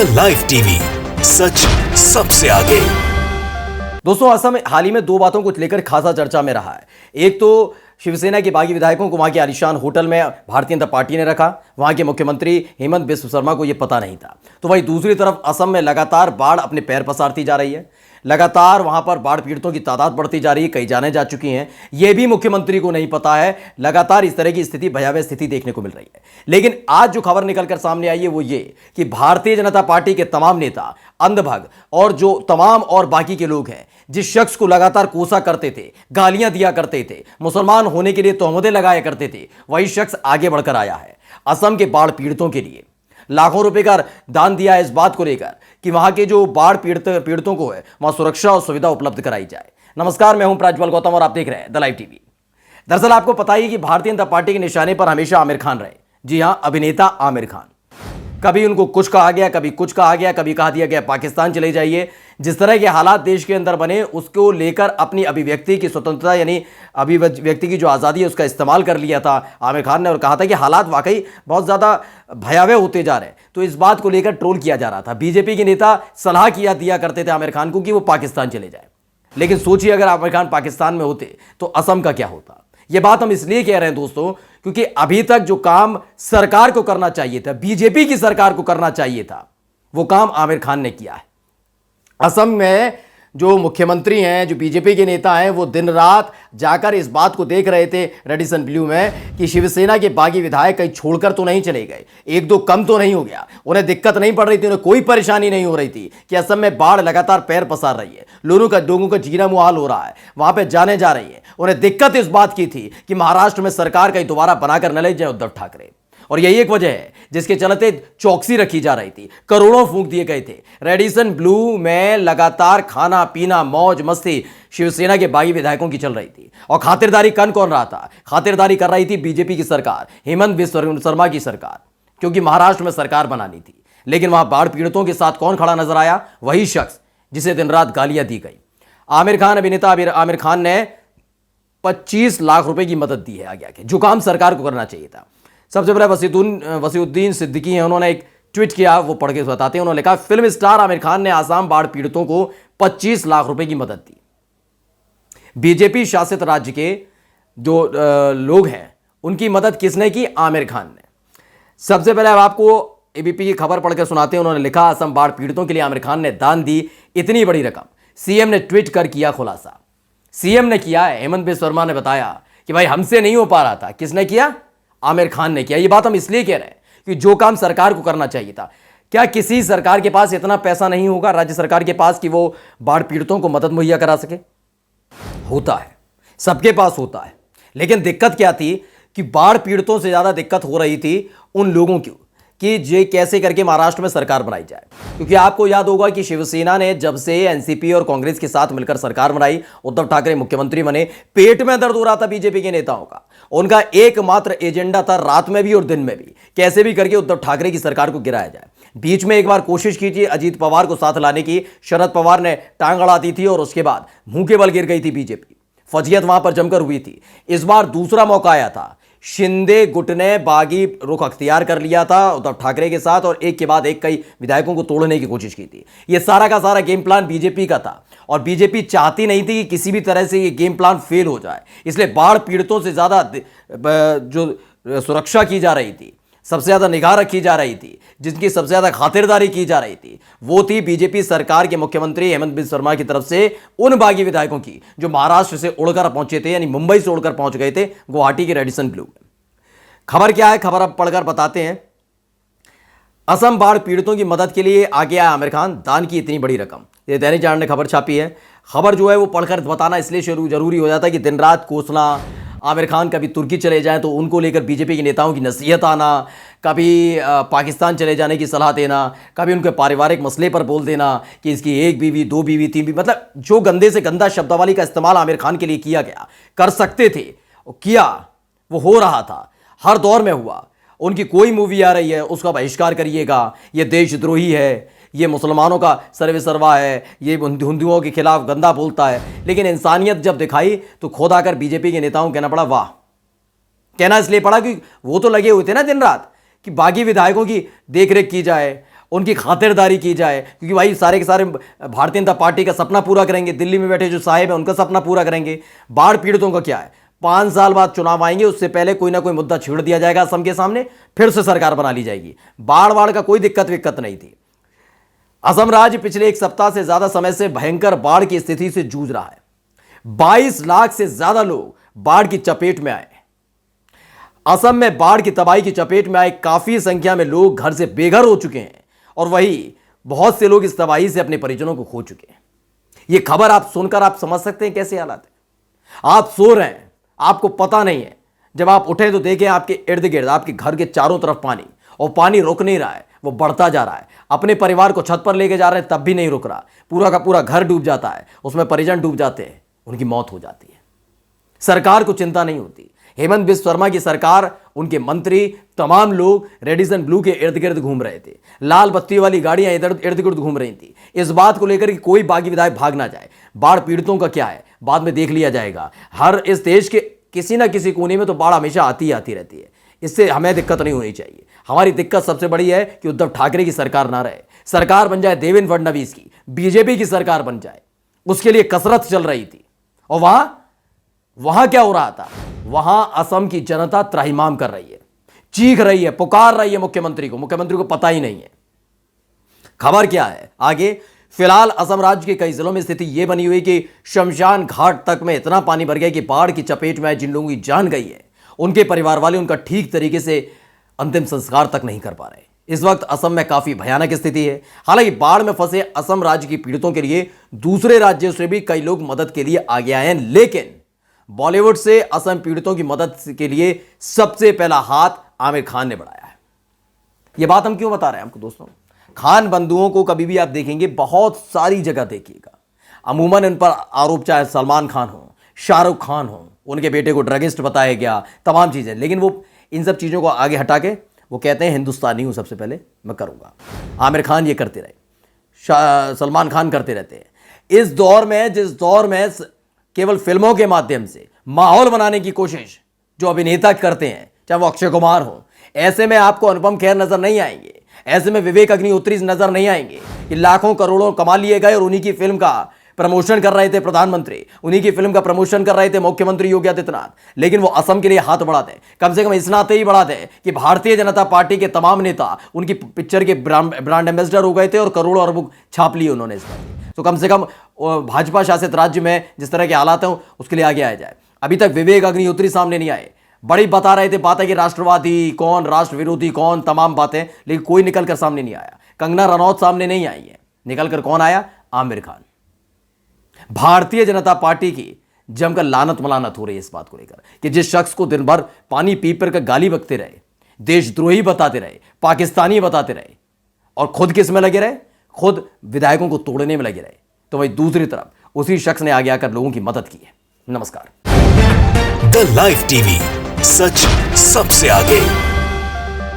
The live TV, सच सबसे आगे। दोस्तों, असम हाल ही में दो बातों को लेकर खासा चर्चा में रहा है। एक तो शिवसेना के बागी विधायकों को वहां के आलीशान होटल में भारतीय जनता पार्टी ने रखा, वहां के मुख्यमंत्री हेमंत बिस्व शर्मा को यह पता नहीं था। तो वहीं दूसरी तरफ असम में लगातार बाढ़ अपने पैर पसारती जा रही है। लगातार वहां पर बाढ़ पीड़ितों की तादाद बढ़ती जा रही है, कई जाने जा चुकी हैं। यह भी मुख्यमंत्री को नहीं पता है। लगातार इस तरह की स्थिति, भयावह स्थिति देखने को मिल रही है। लेकिन आज जो खबर निकलकर सामने आई है वो ये कि भारतीय जनता पार्टी के तमाम नेता, अंधभग और जो तमाम और बाकी के लोग हैं, जिस शख्स को लगातार कोसा करते थे, गालियां दिया करते थे, मुसलमान होने के लिए तोहमतें लगाया करते थे, वही शख्स आगे बढ़कर आया है। असम के बाढ़ पीड़ितों के लिए लाखों रुपए का दान दिया है, इस बात को लेकर कि वहां के जो बाढ़ पीड़ितों को है वहां सुरक्षा और सुविधा उपलब्ध कराई जाए। नमस्कार, मैं हूं प्रज्वल गौतम और आप देख रहे हैं द लाइव टीवी। दरअसल आपको पता ही कि भारतीय जनता पार्टी के निशाने पर हमेशा आमिर खान रहे। जी हां, अभिनेता आमिर खान। कभी उनको कुछ कहा गया, कभी कुछ कहा गया, कभी कहा दिया गया पाकिस्तान चले जाइए। जिस तरह के हालात देश के अंदर बने, उसको लेकर अपनी अभिव्यक्ति की स्वतंत्रता यानी अभिव्यक्ति की जो आज़ादी है उसका इस्तेमाल कर लिया था आमिर खान ने, और कहा था कि हालात वाकई बहुत ज़्यादा भयावह होते जा रहे हैं। तो इस बात को लेकर ट्रोल किया जा रहा था। बीजेपी के नेता सलाह दिया करते थे आमिर खान को कि वो पाकिस्तान चले जाए। लेकिन सोचिए, अगर आमिर खान पाकिस्तान में होते तो असम का क्या होता। यह बात हम इसलिए कह रहे हैं दोस्तों, क्योंकि अभी तक जो काम सरकार को करना चाहिए था, बीजेपी की सरकार को करना चाहिए था, वो काम आमिर खान ने किया है। असम में जो मुख्यमंत्री हैं, जो बीजेपी के नेता हैं, वो दिन रात जाकर इस बात को देख रहे थे रेडिसन ब्लू में कि शिवसेना के बागी विधायक कहीं छोड़कर तो नहीं चले गए, एक दो कम तो नहीं हो गया। उन्हें दिक्कत नहीं पड़ रही थी, उन्हें कोई परेशानी नहीं हो रही थी कि असम में बाढ़ लगातार पैर पसार रही है, लोगों का जीना मुहाल हो रहा है, वहां पर जाने जा रही है। उन्हें दिक्कत इस बात की थी कि महाराष्ट्र में सरकार कहीं दोबारा बनाकर न ले जाए उद्धव ठाकरे। और यही एक वजह है जिसके चलते चौकसी रखी जा रही थी, करोड़ों फूंक दिए गए थे। रेडिसन ब्लू में लगातार खाना पीना मौज मस्ती शिवसेना के बागी विधायकों की चल रही थी। और खातिरदारी कौन रहा था? खातिरदारी कर रही थी बीजेपी की सरकार, हेमंत बिस्व शर्मा की सरकार, क्योंकि महाराष्ट्र में सरकार बनानी थी। लेकिन वहां बाढ़ पीड़ितों के साथ कौन खड़ा नजर आया? वही शख्स जिसे दिन रात गालियां दी गई। अभिनेता आमिर खान ने 25 लाख रुपए की मदद दी है आगे आके, जो काम सरकार को करना चाहिए था। सबसे पहले वसीउद्दीन सिद्दीकी हैं, उन्होंने एक ट्वीट किया, वो पढ़ के बताते हैं। उन्होंने लिखा, फिल्म स्टार आमिर खान ने आसाम बाढ़ पीड़ितों को 25 लाख रुपए की मदद दी। बीजेपी शासित राज्य के जो लोग हैं उनकी मदद किसने की? आमिर खान ने। सबसे पहले अब आपको एबीपी की खबर पढ़कर सुनाते हैं। उन्होंने लिखा, असम बाढ़ पीड़ितों के लिए आमिर खान ने दान दी इतनी बड़ी रकम। सीएम ने ट्वीट कर किया खुलासा। सीएम ने किया, हेमंत बिस्व शर्मा ने बताया कि भाई हमसे नहीं हो पा रहा था। किसने किया? आमिर खान ने किया। ये बात हम इसलिए कह रहे हैं कि जो काम सरकार को करना चाहिए था, क्या किसी सरकार के पास इतना पैसा नहीं होगा, राज्य सरकार के पास, कि वो बाढ़ पीड़ितों को मदद मुहैया करा सके? होता है, सबके पास होता है। लेकिन दिक्कत क्या थी कि बाढ़ पीड़ितों से ज्यादा दिक्कत हो रही थी उन लोगों की कि जे कैसे करके महाराष्ट्र में सरकार बनाई जाए। क्योंकि आपको याद होगा कि शिवसेना ने जब से एनसीपी और कांग्रेस के साथ मिलकर सरकार बनाई, उद्धव ठाकरे मुख्यमंत्री बने, पेट में दर्द हो रहा था बीजेपी के नेताओं का। उनका एकमात्र एजेंडा था, रात में भी और दिन में भी, कैसे भी करके उद्धव ठाकरे की सरकार को गिराया जाए। बीच में एक बार कोशिश की थी अजीत पवार को साथ लाने की, शरद पवार ने टांग अड़ा दी थी और उसके बाद मुंह के बल गिर गई थी बीजेपी। फजीयत वहां पर जमकर हुई थी। इस बार दूसरा मौका आया था। शिंदे गुट ने बागी रुख अख्तियार कर लिया था उद्धव ठाकरे के साथ और एक के बाद एक कई विधायकों को तोड़ने की कोशिश की थी। यह सारा का सारा गेम प्लान बीजेपी का था और बीजेपी चाहती नहीं थी कि किसी भी तरह से यह गेम प्लान फेल हो जाए। इसलिए बाढ़ पीड़ितों से ज्यादा जो सुरक्षा की जा रही थी, सबसे ज्यादा निगाह रखी जा रही थी, जिनकी सबसे ज्यादा खातिरदारी की जा रही थी, वो थी बीजेपी सरकार के मुख्यमंत्री हेमंत बिस्व शर्मा की तरफ से उन बागी विधायकों की जो महाराष्ट्र से उड़कर पहुंचे थे, यानी मुंबई से उड़कर पहुंच गए थे गुवाहाटी के रेडिसन ब्लू में। खबर क्या है? खबर अब पढ़कर बताते हैं। असम बाढ़ पीड़ितों की मदद के लिए आगे आया आमिर खान, दान की इतनी बड़ी रकम। ये दैनिक जागरण ने खबर छापी है। खबर जो है वो पढ़कर बताना इसलिए जरूरी हो जाता है कि दिन रात कोसना, आमिर खान कभी तुर्की चले जाएं तो उनको लेकर बीजेपी के नेताओं की नसीहत आना, कभी पाकिस्तान चले जाने की सलाह देना, कभी उनके पारिवारिक मसले पर बोल देना कि इसकी एक बीवी, दो बीवी, तीन बीवी, मतलब जो गंदे से गंदा शब्दावली का इस्तेमाल आमिर खान के लिए किया गया, कर सकते थे, किया, वो हो रहा था, हर दौर में हुआ। उनकी कोई मूवी आ रही है उसका बहिष्कार करिएगा, ये देशद्रोही है, ये मुसलमानों का सर्वेसर्वा है, ये हिंदुओं के खिलाफ गंदा बोलता है। लेकिन इंसानियत जब दिखाई तो खुद आकर बीजेपी के नेताओं को कहना पड़ा वाह। कहना इसलिए पड़ा कि वो तो लगे हुए थे ना दिन रात कि बागी विधायकों की देखरेख की जाए उनकी खातिरदारी की जाए, क्योंकि भाई सारे के सारे भारतीय जनता पार्टी का सपना पूरा करेंगे, दिल्ली में बैठे जो साहिब हैं उनका सपना पूरा करेंगे। बाढ़ पीड़ितों का क्या है, 5 साल बाद चुनाव आएंगे, उससे पहले कोई ना कोई मुद्दा छेड़ दिया जाएगा असम के सामने, फिर से सरकार बना ली जाएगी। बाढ़ का कोई दिक्कत नहीं थी। असम राज्य पिछले 1 सप्ताह से ज्यादा समय से भयंकर बाढ़ की स्थिति से जूझ रहा है। 22 लाख से ज्यादा लोग बाढ़ की चपेट में आए। असम में बाढ़ की तबाही की चपेट में आए काफी संख्या में लोग घर से बेघर हो चुके हैं और वही बहुत से लोग इस तबाही से अपने परिजनों को खो चुके हैं। यह खबर आप सुनकर आप समझ सकते हैं कैसे हालात है। आप सो रहे हैं, आपको पता नहीं है, जब आप उठे तो देखें आपके इर्द गिर्द, आपके घर के चारों तरफ पानी, और पानी रुक नहीं रहा है, वो बढ़ता जा रहा है। अपने परिवार को छत पर लेके जा रहे हैं तब भी नहीं रुक रहा, पूरा का पूरा घर डूब जाता है, उसमें परिजन डूब जाते हैं, उनकी मौत हो जाती है। सरकार को चिंता नहीं होती। हेमंत बिस्व शर्मा की सरकार, उनके मंत्री, तमाम लोग रेडिसन ब्लू के इर्द गिर्द घूम रहे थे, लाल बत्ती वाली गाड़ियां इधर इर्द गिर्द घूम रही थी, इस बात को लेकर कि कोई बागी विधायक भाग ना जाए। बाढ़ पीड़ितों का क्या है, बाद में देख लिया जाएगा। हर इस देश के किसी ना किसी कोने में तो बाढ़ हमेशा आती रहती है, इससे हमें दिक्कत नहीं होनी चाहिए। हमारी दिक्कत सबसे बड़ी है कि उद्धव ठाकरे की सरकार ना रहे, सरकार बन जाए देवेंद्र फडणवीस की, बीजेपी की सरकार बन जाए। उसके लिए कसरत चल रही थी। और वहां क्या हो रहा था, वहां असम की जनता त्राहिमाम कर रही है, चीख रही है, पुकार रही है मुख्यमंत्री को पता ही नहीं है। खबर क्या है आगे। फिलहाल असम राज्य के कई जिलों में स्थिति यह बनी हुई कि शमशान घाट तक में इतना पानी भर गया कि बाढ़ की चपेट में जिन लोगों की जान गई है, उनके परिवार वाले उनका ठीक तरीके से अंतिम संस्कार तक नहीं कर पा रहे। इस वक्त असम में काफी भयानक स्थिति है। हालांकि बाढ़ में फंसे असम राज्य के पीड़ितों के लिए दूसरे राज्यों से भी कई लोग मदद के लिए आगे आए हैं, लेकिन बॉलीवुड से असम पीड़ितों की मदद के लिए सबसे पहला हाथ आमिर खान ने बढ़ाया है। यह बात हम क्यों बता रहे हैं आपको दोस्तों, खान बंधुओं को कभी भी आप देखेंगे बहुत सारी जगह देखिएगा, अमूमन इन पर आरोप चाहे सलमान खान हो, शाहरुख खान हो, उनके बेटे को ड्रगिस्ट बताया गया, तमाम चीजें, लेकिन वो इन सब चीजों को आगे हटा के वो कहते हैं हिंदुस्तानी हूं, सबसे पहले मैं करूंगा। आमिर खान ये करते रहे, सलमान खान करते रहते हैं। इस दौर में, जिस दौर में केवल फिल्मों के माध्यम से माहौल बनाने की कोशिश जो अभिनेता करते हैं, चाहे वो अक्षय कुमार हो, ऐसे में आपको अनुपम खेर नजर नहीं आएंगे, ऐसे में विवेक अग्निहोत्री नजर नहीं आएंगे कि लाखों करोड़ों कमा लिए गए और उन्हीं की फिल्म का प्रमोशन कर रहे थे प्रधानमंत्री, उन्हीं की फिल्म का प्रमोशन कर रहे थे मुख्यमंत्री योगी आदित्यनाथ। लेकिन वो असम के लिए हाथ बढ़ाते, कम से कम इस नाते ही बढ़ाते कि भारतीय जनता पार्टी के तमाम नेता उनकी पिक्चर के ब्रांड एम्बेसडर हो गए थे और करोड़ों अरबों छाप लिए उन्होंने इस पर। तो कम से कम भाजपा शासित राज्य में जिस तरह के हालात हैं उसके लिए आगे आया जाए। अभी तक विवेक अग्निहोत्री सामने नहीं आए, बड़ी बता रहे थे बातें कि राष्ट्रवादी कौन, राष्ट्र विरोधी कौन, तमाम बातें, लेकिन कोई निकलकर सामने नहीं आया। कंगना रनौत सामने नहीं आई है, निकलकर कौन आया, आमिर खान। भारतीय जनता पार्टी की जमकर लानत मलानत हो रही है इस बात को लेकर कि जिस शख्स को दिन भर पानी पी कर गाली बकते रहे, देशद्रोही बताते रहे, पाकिस्तानी बताते रहे, और खुद किस में लगे रहे, खुद विधायकों को तोड़ने में लगे रहे, तो वही दूसरी तरफ उसी शख्स ने आगे आकर लोगों की मदद की है। नमस्कार। द लाइव टीवी, सच सबसे आगे।